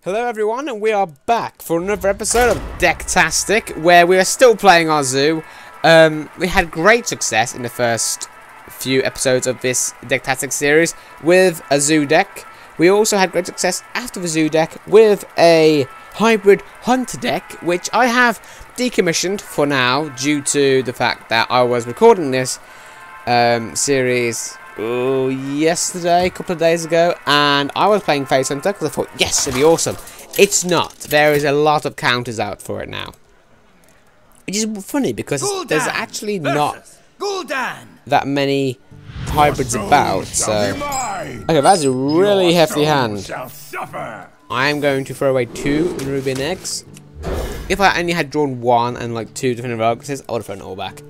Hello everyone, and we are back for another episode of Decktastic, where we are still playing our zoo. We had great success in the first few episodes of this Decktastic series with a zoo deck. We also had great success after the zoo deck with a hybrid hunter deck, which I have decommissioned for now due to the fact that I was recording this series yesterday, a couple of days ago, and I was playing Face Hunter because I thought, yes, it'd be awesome. It's not. There is a lot of counters out for it now, which is funny because there's actually not that many hybrids about. So, okay, that's a really hefty hand. I am going to throw away 2 Ruby eggs. If I only had drawn 1 and like 2 different Vargases, I would have thrown it all back.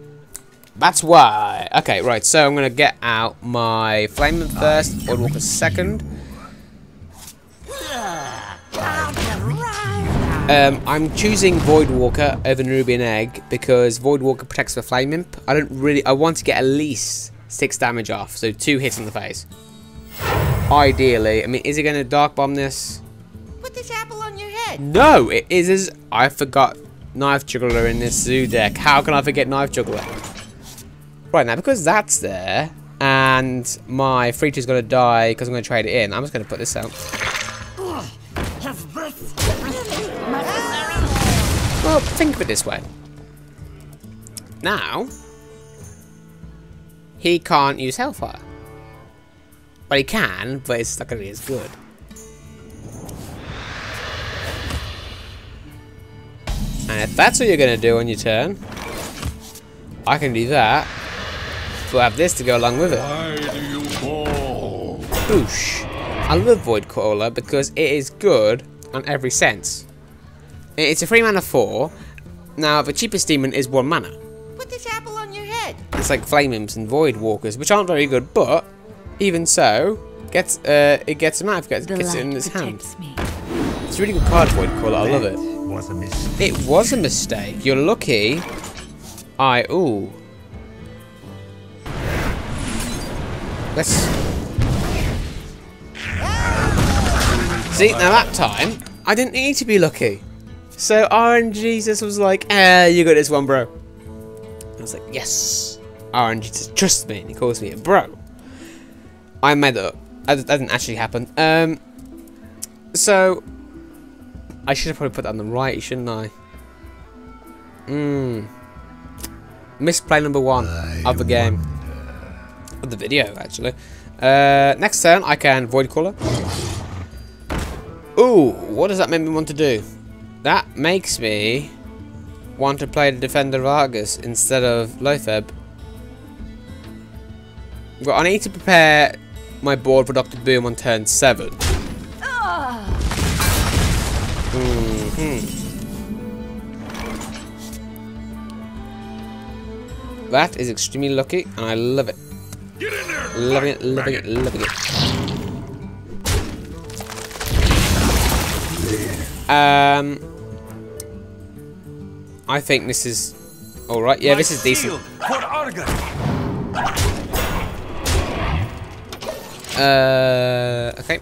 That's why. Okay, right, so I'm going to get out my Flamer first, Voidwalker second. I'm choosing Voidwalker over Ruby Egg because Voidwalker protects the Flame Imp. I want to get at least 6 damage off, so 2 hits in the face. Ideally. I mean, is he going to Dark Bomb this? Put this apple on your head. No, it is. I forgot Knife Juggler in this zoo deck. How can I forget Knife Juggler? Right, now, because that's there, and my 3/2's going to die because I'm going to trade it in, I'm just going to put this out. Well, think of it this way. Now, he can't use Hellfire. Well, he can, but it's not going to be as good. And if that's what you're going to do on your turn, I can do that. We'll have this to go along with it. Boosh. I love Void Caller because it is good on every sense. It's a 3 mana 4. Now the cheapest demon is 1 mana. Put this apple on your head. It's like Flame Imps and Void Walkers, which aren't very good, but even so, it gets a knife, gets it in its hand. It's a really good card, Void Caller. I love it. It was a mistake. You're lucky. Ooh. Let's see, now that time I didn't need to be lucky. So RNG was like, you got this one, bro. I was like, yes. RNG just trusts me and he calls me a bro. I made that up. That didn't actually happen. So I should have probably put that on the right, shouldn't I? Missed play number 1 of the game. Of the video, actually. Next turn, I can Void Caller. Ooh, what does that make me want to do? That makes me want to play the Defender Vargas instead of Lotheb. Well, I need to prepare my board for Dr. Boom on turn 7. That is extremely lucky, and I love it. Get in there! Loving it, loving it, loving it. I think this is alright. Yeah, this is decent. Okay.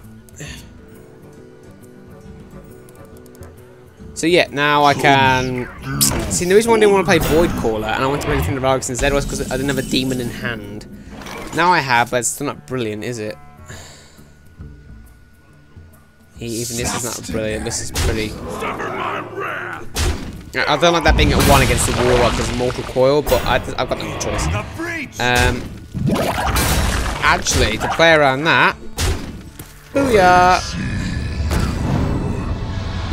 So yeah, now I can see the reason why I didn't want to play Void Caller and I want to play Defender Vargas instead was because I didn't have a demon in hand. Now I have, but it's still not brilliant, is it? Even this is not brilliant. This is pretty. I don't like that being at 1 against the Warlock as Mortal Coil, but I've got no choice. Actually, to play around that, booyah!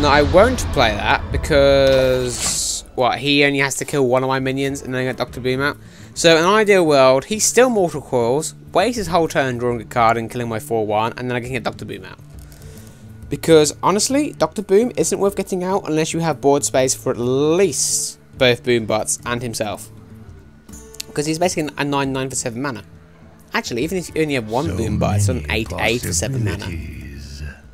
No, I won't play that because he only has to kill 1 of my minions and then I get Dr. Boom out. So in an ideal world, he still Mortal Coils, wastes his whole turn drawing a card and killing my 4/1, and then I can get Dr. Boom out. Because honestly, Dr. Boom isn't worth getting out unless you have board space for at least both Boom Bots and himself. Because he's basically a 9/9 for 7 mana. Actually, even if you only have 1 Boom Bot, it's on 8/8 for 7 mana.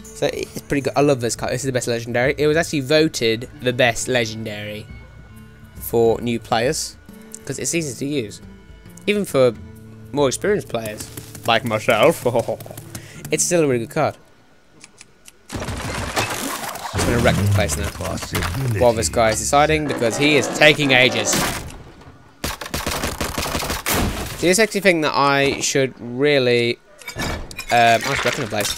So it's pretty good. I love this card. This is the best legendary. It was actually voted the best legendary for new players. Because it's easy to use. Even for more experienced players, like myself, it's still a really good card. wreck the place now. While this guy is deciding, because he is taking ages. This actually thing that I should really... I was wrecking the place.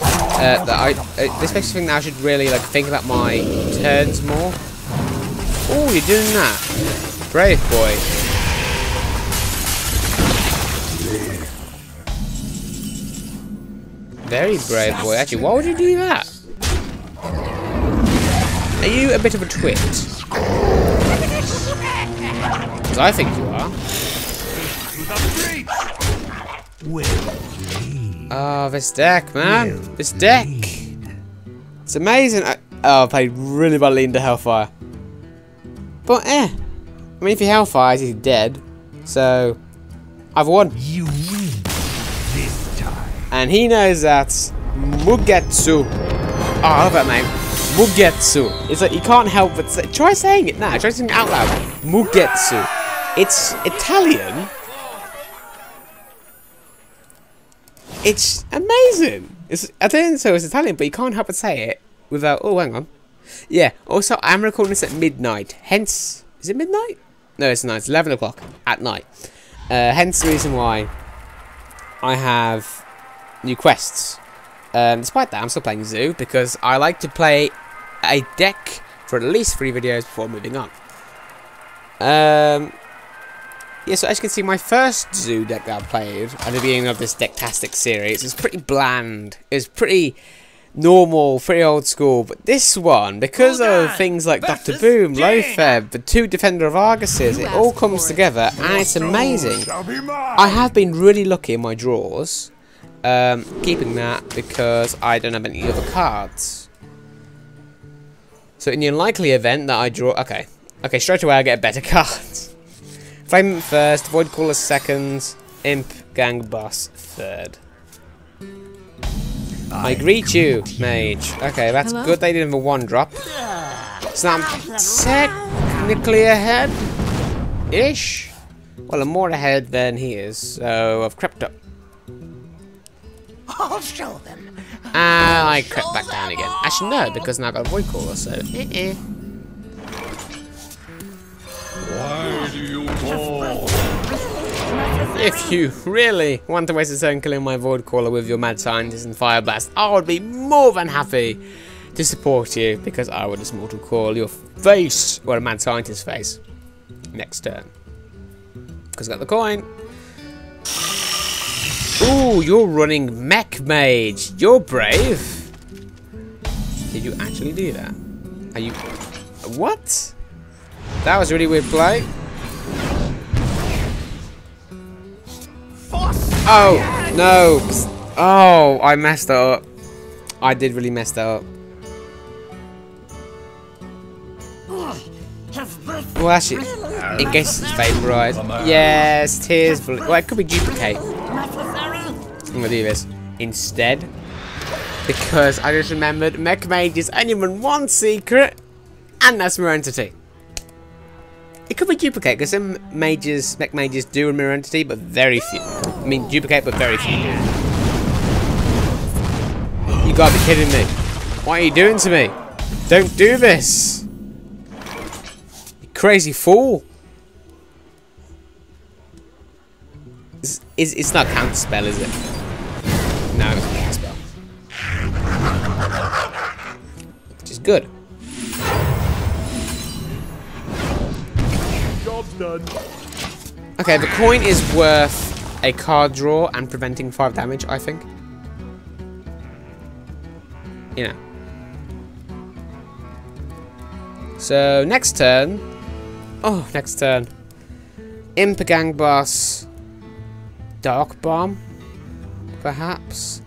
This makes me think that I should really like think about my turns more. Oh, you're doing that. Brave boy. Very brave boy. Actually, why would you do that? Are you a bit of a twit? Because I think you are. Oh, this deck, man. This deck. It's amazing. I played really badly into Hellfire. But, I mean, if he Hellfires, he's dead. So, I've won. You win this time. And he knows that. Mugetsu. Oh, I love that name. Mugetsu. It's like, you can't help but say, try saying it now. Try saying it out loud. Mugetsu. It's Italian. It's amazing. I think so. It's Italian, but you can't help but say it without. Oh, hang on. Yeah. Also, I'm recording this at midnight. Hence, is it midnight? No, it's not. It's 11 o'clock at night. Hence the reason why I have new quests. Despite that, I'm still playing Zoo because I like to play a deck for at least 3 videos before moving on. Yeah, so as you can see, my first Zoo deck that I played at the beginning of this Decktastic series is pretty bland. It's pretty normal, pretty old school. But this one, because of things like Dr. Boom, Lofeb, the 2 Defender of Arguses, it all comes together and it's amazing. I have been really lucky in my draws, keeping that because I don't have any other cards. So in the unlikely event that I draw... Okay, straight away I get better cards. Flame first, Void Caller second, Imp, Gang Boss third. I greet you, Mage. Okay, that's good they didn't have a 1-drop. So I'm technically ahead-ish. Well, I'm more ahead than he is, so I've crept up. I'll show them. And I crept back down again. Actually, no, because now I've got a Void Caller, so... Why do you fall? If you really want to waste a turn killing my Void Caller with your Mad Scientist and Fire Blast, I would be more than happy to support you because I would just Mortal Call your face, or a Mad Scientist face, next turn. Because I got the coin. Ooh, you're running Mech Mage. You're brave. Did you actually do that? Are you... What? That was a really weird play. Oh, no. Oh, I messed that up. I did really mess that up. Well, actually, in case it's vaporized. Yes, tears. Well, it could be duplicate. I'm gonna do this instead. Because I just remembered Mech Mage's only run 1 secret, and that's Mirror Entity. It could be duplicate, because some mages, Mech Mages do a Mirror Entity, but very few. I mean, duplicate, but very few do. You gotta be kidding me. What are you doing to me? Don't do this! You crazy fool! It's not a counter spell, is it? No, it's not a counter spell. Which is good. Done. Okay, the coin is worth a card draw and preventing 5 damage, I think. You know. So, next turn. Oh, next turn. Imp Gang Boss. Dark Bomb. Perhaps.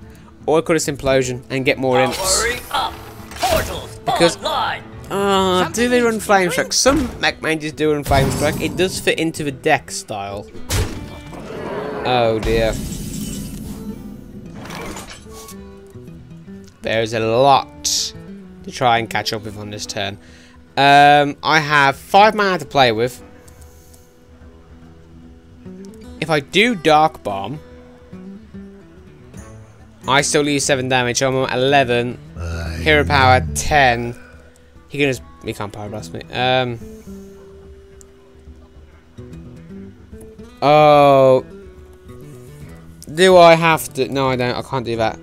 Or I could have Implosion and get more imps. Because... do they run Flame Strike? Some Mech Mages do run Flame Strike. It does fit into the deck style. Oh dear. There's a lot to try and catch up with on this turn. I have 5 mana to play with. If I do Dark Bomb, I still lose 7 damage. I'm on 11. Hero Power 10. He can't power blast me. Oh. Do I have to? No, I don't. I can't do that.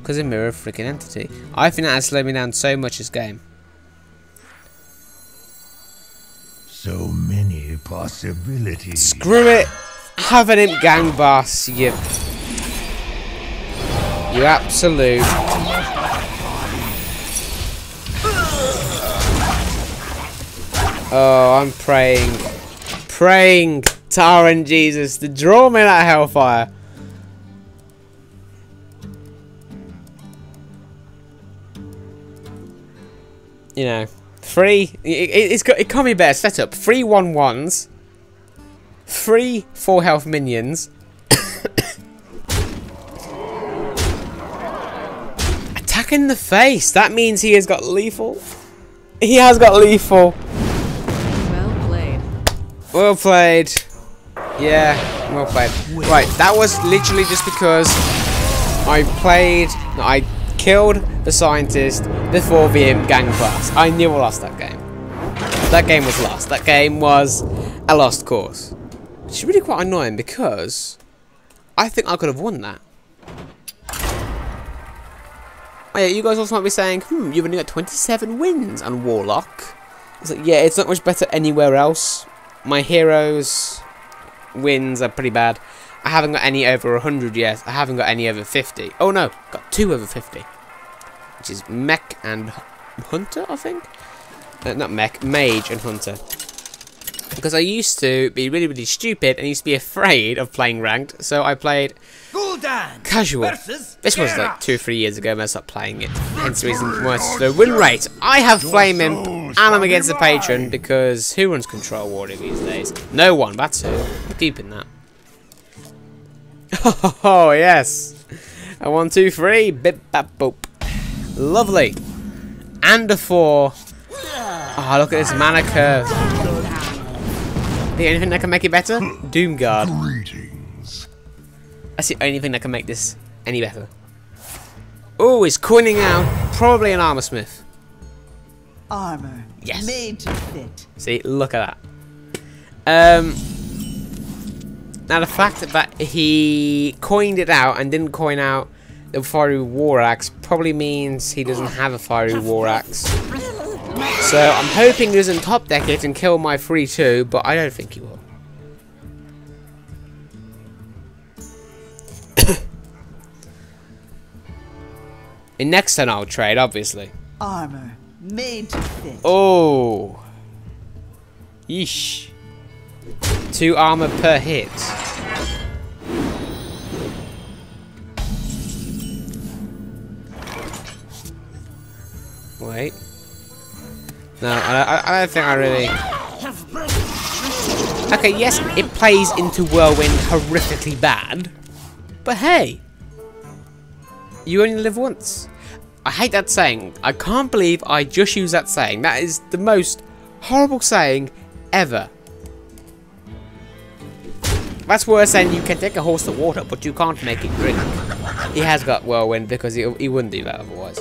Because of mirror freaking entity. I think that has slowed me down so much this game. So many possibilities. Screw it. Have an imp gang boss, you absolute. Oh, I'm praying to RNGesus to draw me that hellfire. You know, it can't be better setup. 3 1/1s, 3 4 health minions. Attack in the face. That means he has got lethal. He has got lethal. Well played. Well played. Yeah, well played. Right, that was literally just because I killed the scientist before the imp gang class. I knew I lost that game. That game was lost. That game was a lost cause. Which is really quite annoying because I think I could have won that. Oh yeah, you guys also might be saying, you've only got 27 wins on Warlock. It's like, yeah, it's not much better anywhere else. My heroes' wins are pretty bad. I haven't got any over 100 yet. I haven't got any over 50. Oh no, got 2 over 50. Which is Mech and Hunter, I think? Not Mech, Mage and Hunter. Because I used to be really, really stupid and used to be afraid of playing ranked. So I played casual. This was like 2 or 3 years ago when I stopped playing it. Hence the reason why it's the win rate. I have Flame Imp and I'm against the patron because who runs Control Warrior these days? No one, that's who. I'm keeping that. Oh, yes. A 1, 2, 3. Bip, bap, boop. Lovely. And a 4. Oh, look at this mana curve. The only thing that can make it better? Doomguard. Greetings. That's the only thing that can make this any better. Oh, he's coining out. Probably an armor smith. Armor. Yes. Made to fit. See, look at that. Now the fact that he coined it out and didn't coin out the fiery war axe probably means he doesn't have a fiery war axe. So I'm hoping he doesn't top deck it and kill my 3-2, but I don't think he will. In next turn I'll trade, obviously. Armor. Made to fit. Oh. Yeesh. 2 armor per hit. Wait. No, I don't think I really... Okay, yes, it plays into Whirlwind horrifically bad. But hey. You only live once. I hate that saying. I can't believe I just used that saying. That is the most horrible saying ever. That's worse than you can take a horse to water, but you can't make it drink. He has got Whirlwind because he wouldn't do that otherwise.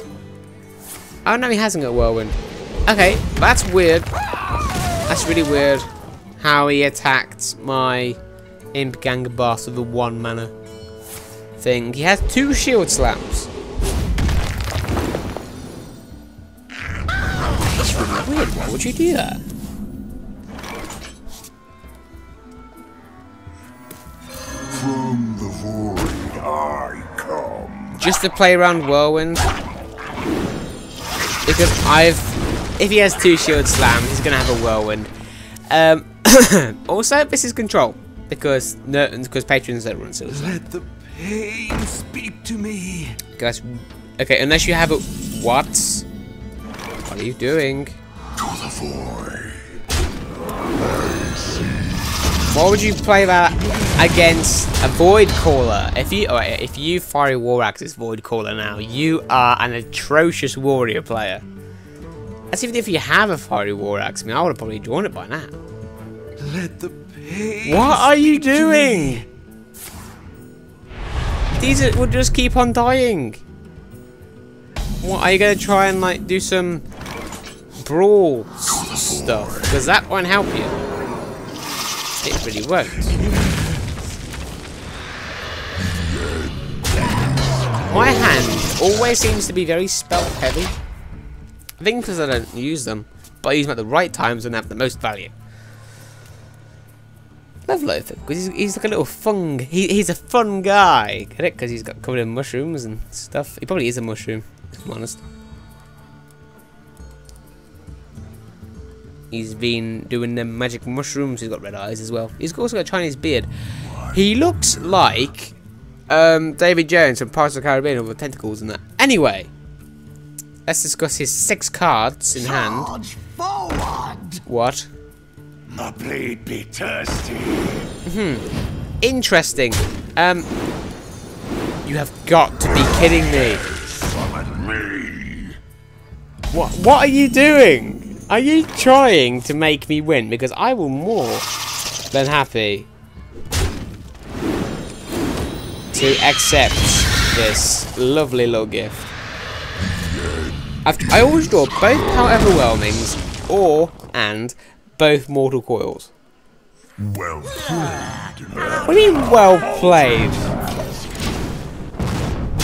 Oh no, he hasn't got Whirlwind. Okay, that's weird. That's really weird. How he attacked my Imp Gang boss with a 1 mana thing. He has 2 shield slams. That's really weird. Why would you do that? From the void I come. Just to play around Whirlwind. Because if he has 2 shield slams, he's gonna have a Whirlwind. Also, this is control because patrons don't run shield slams. Let the pain speak to me. Guys, okay, unless you have it. What are you doing? To the void. Why would you play that against a Void Caller? If you Fiery War Axe's Void Caller now, you are an atrocious warrior player. That's even if you have a Fiery War Axe. I mean, I would have probably drawn it by now. Let the pain. What are you doing? These will just keep on dying. What, are you going to try and like do some brawl stuff, because that won't help you. It really won't. My hand always seems to be very spell heavy. I think because I don't use them, but I use them at the right times and have the most value. Love Lothar, because he's like a little fun. He's a fun guy. Get it? Because he's got covered in mushrooms and stuff. He probably is a mushroom, if I'm honest. He's been doing them magic mushrooms. He's got red eyes as well. He's also got a Chinese beard. He looks like David Jones from Pirates of the Caribbean with tentacles and that. Anyway, let's discuss his 6 cards in hand. Charge forward! What? My blade be thirsty. Interesting. You have got to be kidding me. Summon me. What are you doing? Are you trying to make me win? Because I will more than happy to accept this lovely little gift. I always draw both Power Overwhelmings and both Mortal Coils. Well played. What do you mean, well played?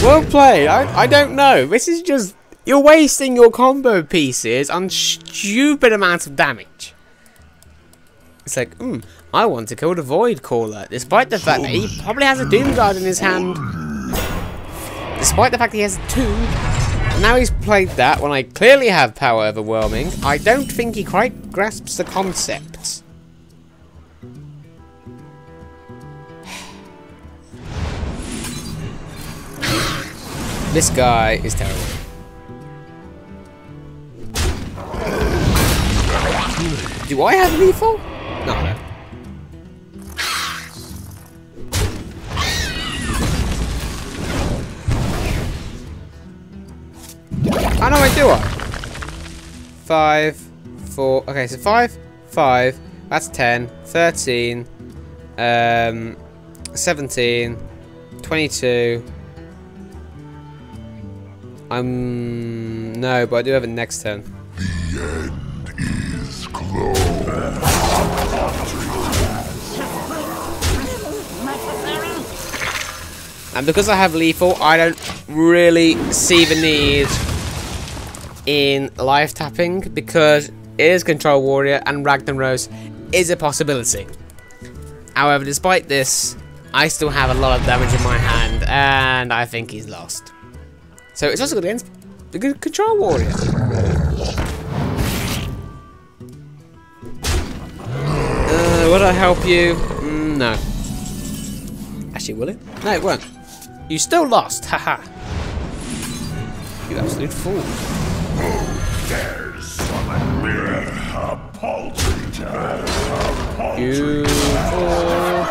Well played? I don't know. This is just... You're wasting your combo pieces on stupid amounts of damage. It's like, I want to kill the Void Caller, despite the fact that he probably has a Doom Guard in his hand. Despite the fact that he has 2. Now he's played that when I clearly have Power Overwhelming. I don't think he quite grasps the concept. This guy is terrible. Do I have lethal? No, no. Oh no, wait, do I? 5, 4. Okay, so 5, 5. That's 10, 13, 17, 22. No, but I do have a next turn. The end is close. And because I have lethal, I don't really see the need in life tapping, because it is Control Warrior and Ragnaros is a possibility. However, despite this, I still have a lot of damage in my hand, and I think he's lost. So it's also good against the good Control Warrior. Would I help you? No. Actually, will it? No, it won't. You still lost, haha. You absolute fool. There's summon me. A paltry task. You fool.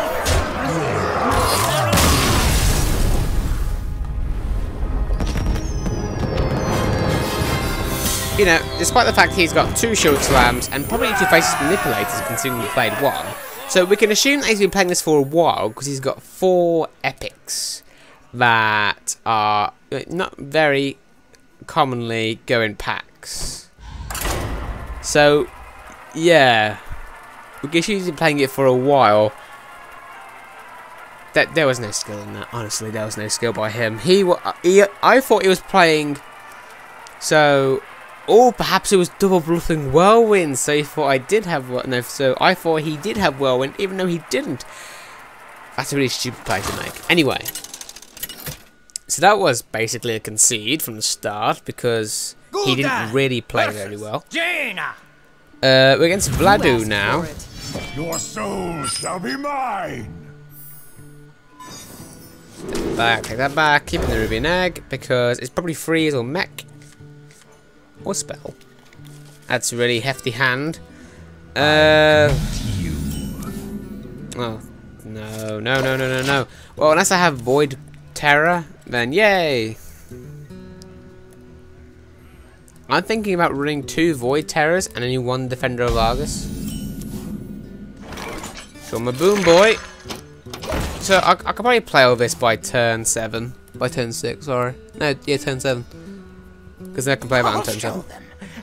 You know, despite the fact he's got 2 Shield Slams and probably 2 Faceless Manipulators, considering he played 1, so we can assume that he's been playing this for a while because he's got 4 epics that are not very commonly go in packs. So, yeah, we can assume he's been playing it for a while. There was no skill in that. Honestly, there was no skill by him. I thought he was playing. So. Or perhaps it was double bluffing Whirlwind, so he thought I did have so I thought he did have Whirlwind, even though he didn't. That's a really stupid play to make. Anyway, so that was basically a concede from the start because he didn't really play very well. We're against Vladu now. Your soul shall be mine. Take that back, keeping the Ruby and Egg because it's probably freeze or mech. Or spell. That's a really hefty hand. Oh, no. Well, unless I have Void Terror, then yay. I'm thinking about running 2 Void Terrors and only 1 Defender of Argus. Show my boom boy. So I could probably play all this by turn 7. By turn 6, sorry. No, yeah, turn 7. Because I can play that on turn 7.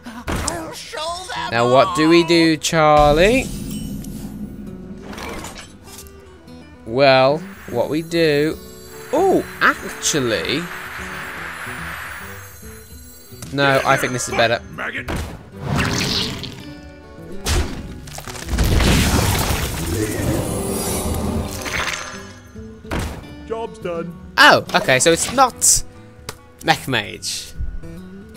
I'll show Now what do we do, Charlie? Well, what we do... Oh, actually... No, I think this is better. Maggot. Job's done. Oh, okay, so it's not Mech Mage.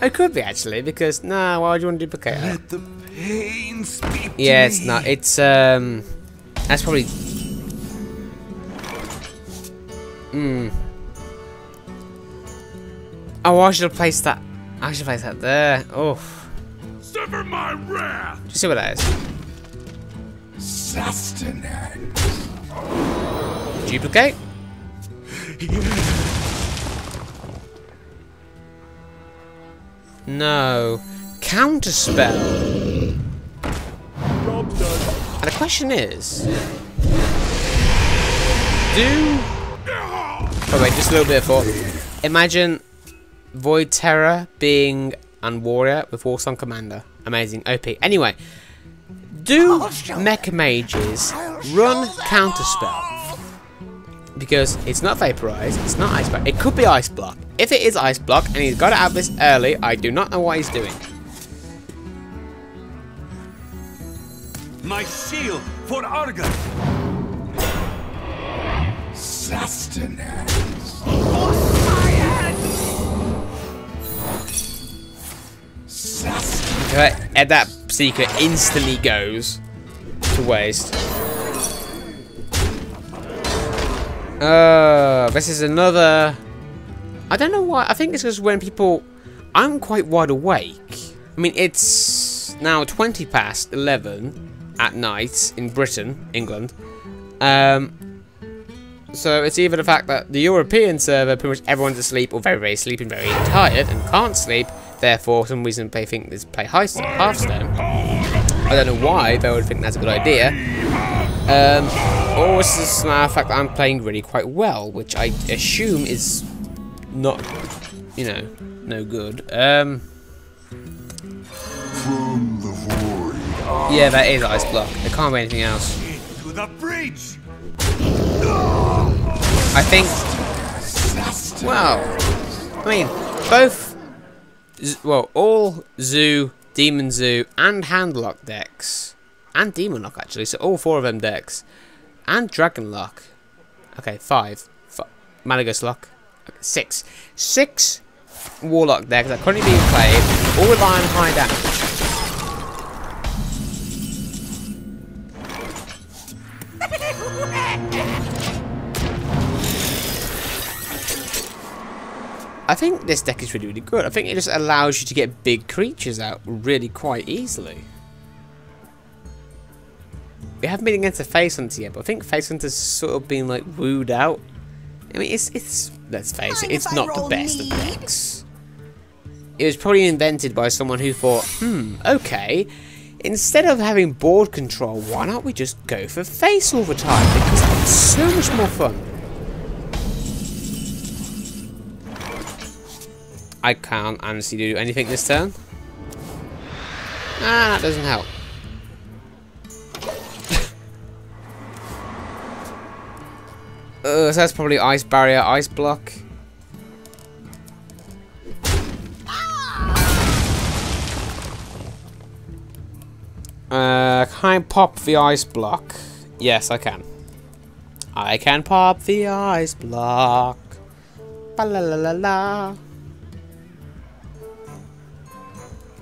It could be actually, because why would you want to duplicate it? Let the pain speak Yeah, to it's me. not. It's that's probably. Oh, I should have placed that. I should have placed that there. Oh, Sever my wrath. just see what that is. Sustenance. Duplicate. No. Counterspell. Job's done. And the question is, oh wait, just a little bit of thought. Imagine Void Terror being an warrior with Warsong Commander. Amazing, OP. Anyway, do Mech Mages run Counterspell? Because it's not Vaporize, it's not Ice Block. It could be Ice Block. If it is Ice Block and he's got it out this early, I do not know what he's doing. My shield for Arga. Sustenance. And that secret instantly goes to waste. This is another... I don't know why. I think it's because when people... I'm quite wide awake. I mean, it's now 20 past 11 at night in Britain, England. So it's either the fact that the European server, pretty much everyone's asleep or very, very sleeping, very tired, and can't sleep. Therefore, for some reason, they think this play Hearthstone. I don't know why they would think that's a good idea. Or it's just a matter of fact that I'm playing really quite well, which I assume is not, you know, no good. From the void. Yeah, that is Ice Block. There can't be anything else. To the bridge. I think. Well, I mean, both. Well, all Zoo, Demon Zoo, and Handlock decks, and Demon Lock actually. So all 4 of them decks, and Dragon Lock. Okay, 5. Malagus Lock. Okay, 6. 6 Warlock decks that are currently being played, all rely on high damage. I think this deck is really, really good. I think it just allows you to get big creatures out really quite easily. We haven't been against a Face Hunter yet, but I think Face Hunter's sort of been like wooed out. I mean, it's let's face it, it's not the best of decks. It was probably invented by someone who thought, okay, instead of having board control, why not we just go for face all the time? Because it's so much more fun. I can't honestly do anything this turn. Ah, that doesn't help. So that's probably Ice Barrier, Ice Block. Can I pop the Ice Block? Yes, I can. I can pop the Ice Block. Ba la la la la.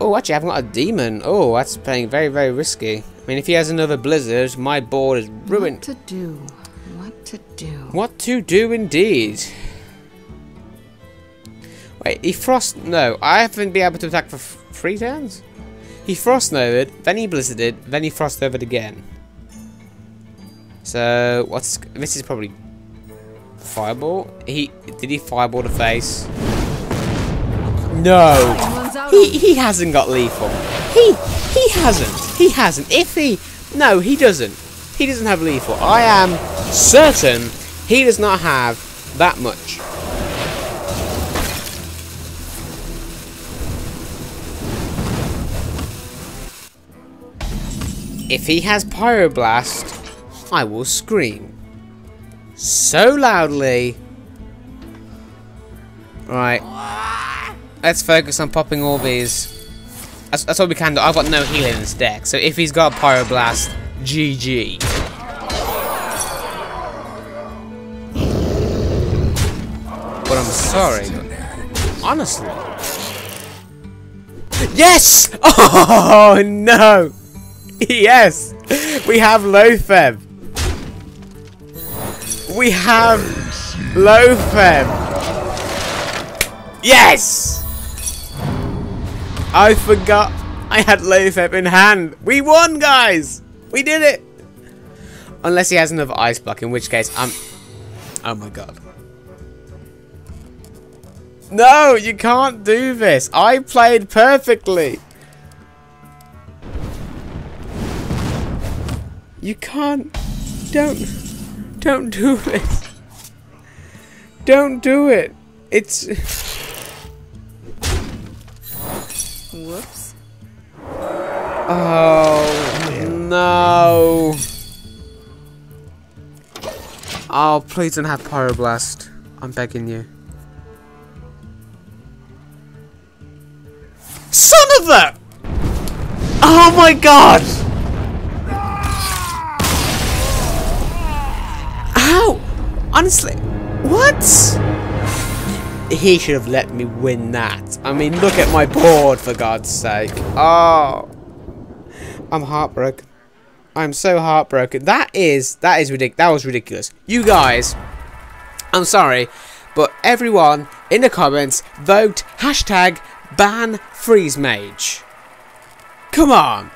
Oh, actually, I haven't got a demon. Oh, that's playing very, very risky. I mean, if he has another blizzard, my board is ruined. What to do? What to do? What to do, indeed. Wait, he frost... No, I haven't been able to attack for 3 turns? He frost novaed, then he blizzarded, then he frost novaed again. So, what's... This is probably... Fireball? Did he fireball the face? No! He hasn't got lethal. He hasn't. If he... No, he doesn't. He doesn't have lethal. I am certain he does not have that much. if he has Pyroblast, I will scream so loudly. Right. Let's focus on popping all these. That's all we can do. I've got no healing in this deck, so if he's got Pyroblast, GG. But I'm sorry, but honestly. Yes! Oh no! Yes! We have Lotheb. We have Lotheb. Yes! I forgot I had Lotheb in hand. We won, guys! We did it! Unless he has another ice block, in which case I'm... Oh my god. No, you can't do this. I played perfectly. You can't. Don't do this. Don't do it. It's. Whoops. Oh no. Oh, please don't have Pyroblast. I'm begging you. Son of a! Oh my god! How? Honestly, what? He should have let me win that. I mean, look at my board, for God's sake. Oh, I'm heartbroken. I'm so heartbroken. That is ridiculous. That was ridiculous. You guys, I'm sorry, but everyone in the comments vote hashtag ban freeze mage. Come on.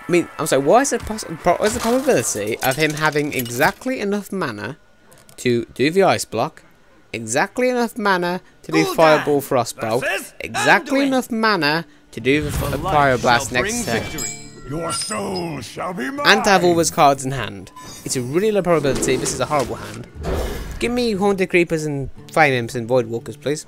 I mean, I'm sorry, what is the probability of him having exactly enough mana to do the ice block, exactly enough mana to do Fireball Frostbolt, exactly enough mana to do the Pyroblast next turn, Your soul shall be mine. and to have all those cards in hand? It's a really low probability. This is a horrible hand. Give me Haunted Creepers and Flame Imps and Void Walkers, please.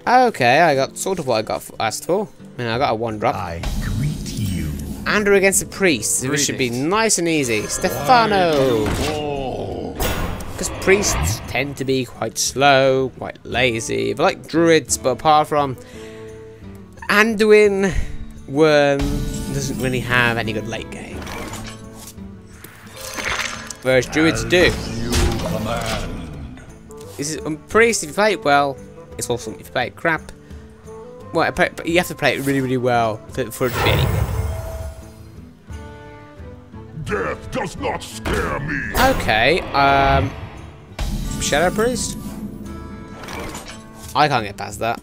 Okay, I got sort of what I got asked for. I mean, I got a 1-drop. I greet you. Andrew against the priest. This should be nice and easy. Stefano! Because priests tend to be quite slow, quite lazy. They're like druids, but apart from Anduin, Worm doesn't really have any good late game. Whereas druids do. This is priest. If you play it well, it's awesome. If you play it crap, well, but you have to play it really, really well for it to be any good. Death does not scare me. Okay, Shadow Priest? I can't get past that.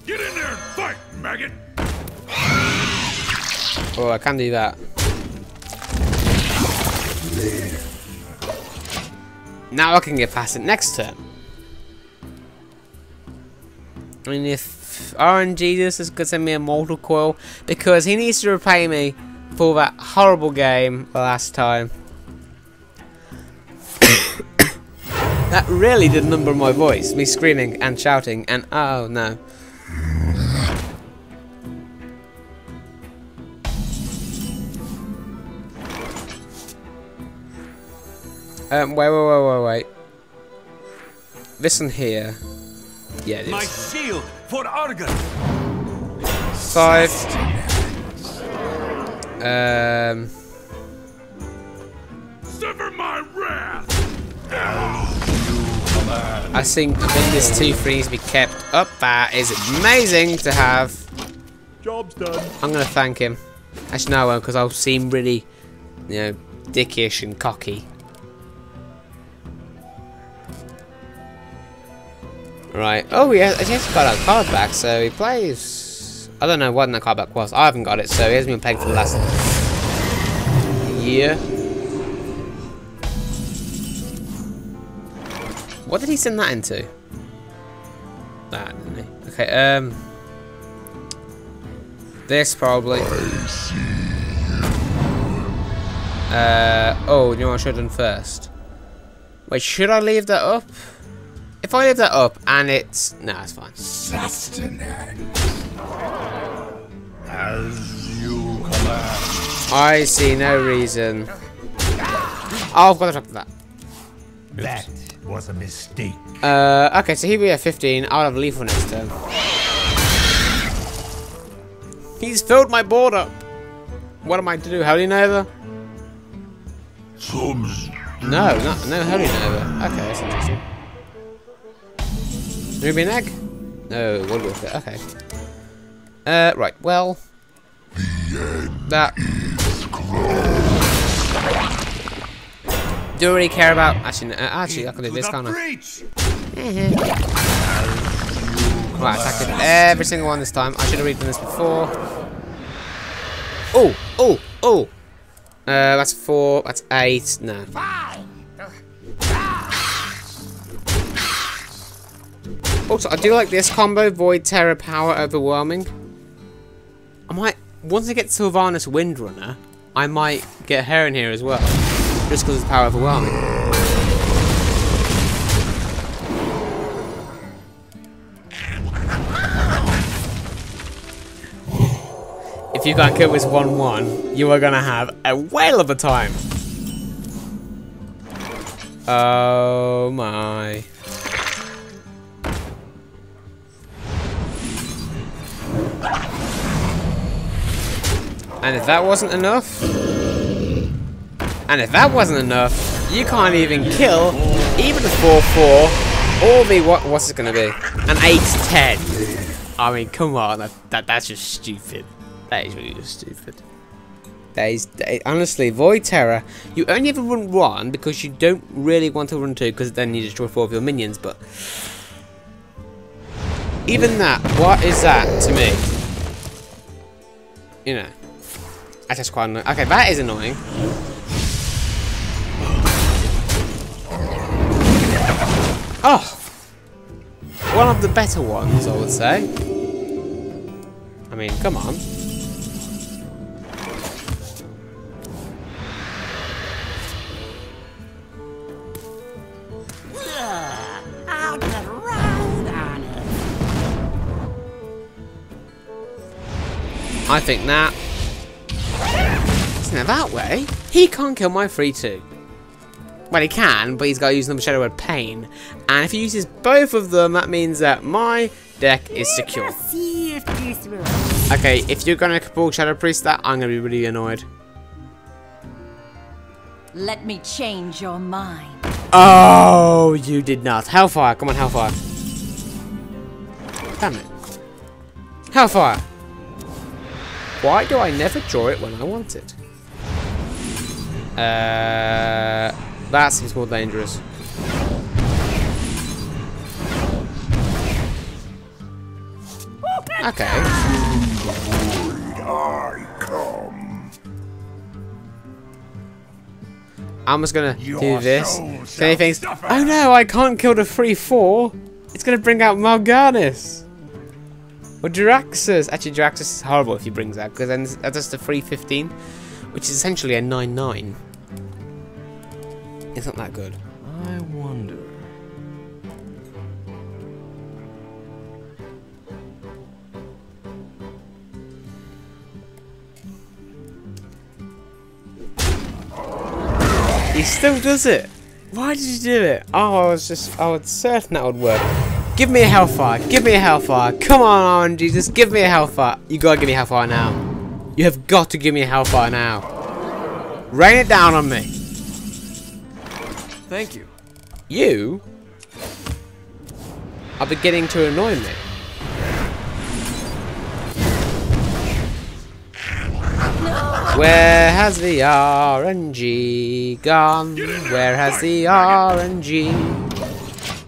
Get in there and fight, maggot. Oh, I can do that. Now I can get past it next turn. I mean, if RNG is gonna send me a Mortal Coil, because he needs to repay me for that horrible game last time. That really did number my voice, me screaming and shouting, and oh no. Wait. This one here. Yeah, it is. My shield for Argon. 5. Sever my wrath. I think this 2-3 needs to be kept up. That is amazing to have. Job's done. I'm gonna thank him. Actually, no, I won't, because I'll seem really, you know, dickish and cocky. Right. Oh, yeah, he has got a card back, so he plays. I don't know what that card back was. I haven't got it, so he hasn't been playing for the last year. What did he send that into? That, didn't he? Okay, this probably. Oh, you know what I should have done first? Wait, should I leave that up? If if I leave that up and it's... No, it's fine. As you command. I see no reason. Oh, I've got to drop that. That was a mistake. Okay, so here we have 15. I'll have lethal next turn. He's filled my board up. What am I to do? Holy Nova? No, no Holy Nova. Okay, that's interesting. Ruby and egg? No, what was it? Okay. Right, well. That. Don't really care about. Actually, no, actually, I can do this, can't I? Right, attacking every single one this time. I should have read this before. Oh, oh, oh. That's 4. That's 8. No. Also, I do like this combo: Void, Terror, Power, Overwhelming. I might, once I get Sylvanas Windrunner, I might get her in here as well, just because of Power Overwhelming. If you can't kill this 1-1, you are gonna have a whale of a time. Oh my. And if that wasn't enough, you can't even kill even a 4-4 or the what's it gonna be? An 8-10. I mean, come on, that's just stupid. That is really just stupid. Honestly, Void Terror, you only ever run 1 because you don't really want to run 2 because then you destroy 4 of your minions, but even that, what is that to me? You know. That's just quite annoying. Okay, that is annoying. Oh! One of the better ones, I would say. I mean, come on. I'll get right on it. I think that. Now that way, he can't kill my 3-2. Well, he can, but he's got to use another Shadow Word Pain. And if he uses both of them, that means that my deck is secure. Okay, if you're going to pull Shadow Priest that, I'm going to be really annoyed. Let me change your mind. Oh, you did not. Hellfire, come on, Hellfire. Damn it. Hellfire. Why do I never draw it when I want it? That seems more dangerous. Okay. I'm just gonna do this. So he thinks, oh no, I can't kill the 3-4. It's gonna bring out Mal'Ganis. Or Jiraxxus. Actually, Jiraxxus is horrible if he brings that, because then that's just a 3-15, which is essentially a 9-9. It's not that good. I wonder. He still does it. Why did you do it? Oh, I was certain that would work. Give me a Hellfire. Give me a Hellfire. Come on, RNG, just give me a Hellfire. You gotta give me a Hellfire now. You have got to give me a Hellfire now. Rain it down on me. Thank you. You are beginning to annoy me. Where has the RNG gone? Where has the RNG?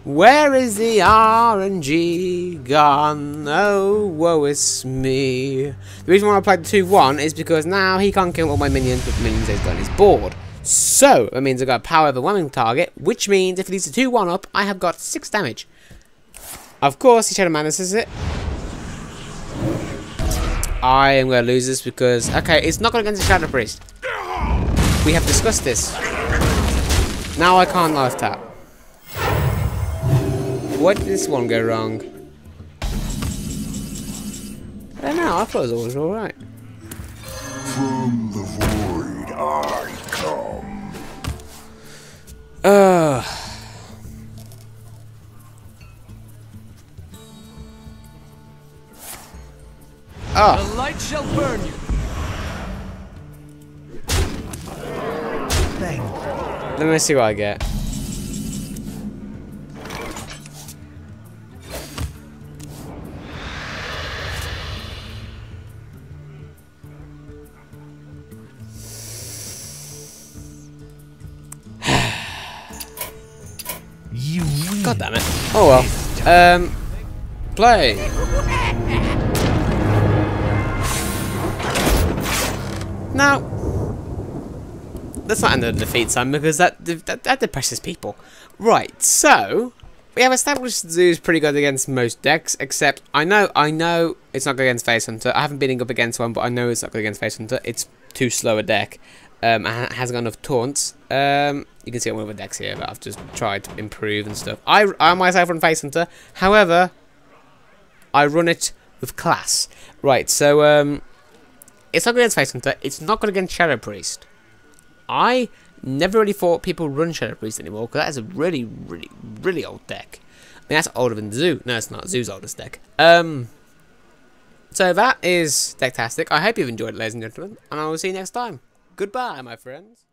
Where is the RNG gone? Oh, woe is me. The reason why I played the 2-1 is because now he can't kill all my minions with the minions he's got on his board. So, that means I've got a power overwhelming target, which means if it leads to 2-1 up, I have got 6 damage. Of course, he Shadow Manaces it. I am going to lose this because, okay, it's not going against the Shadow Priest. We have discussed this. Now I can't life tap. What did this one go wrong? I don't know, I thought it was alright. From the void I come. Oh. The light shall burn you. Thank you. Let me see what I get. You win. God damn it. Oh well. Play. Now, let's not end the defeat sign because that depresses people. Right, so we have established Zoo's pretty good against most decks, except I know it's not good against Face Hunter. I haven't been up against one, but I know it's not good against Face Hunter. It's too slow a deck. And it hasn't got enough taunts. You can see on one of the decks here that I've just tried to improve and stuff. I myself run Face Hunter, however, I run it with class. Right, so it's not good against Face Hunter. It's not good against Shadow Priest. I never really thought people run Shadow Priest anymore because that is a really, really, really old deck. I mean, that's older than Zoo. No, it's not. Zoo's oldest deck. So that is Decktastic. I hope you've enjoyed it, ladies and gentlemen, and I will see you next time. Goodbye, my friends.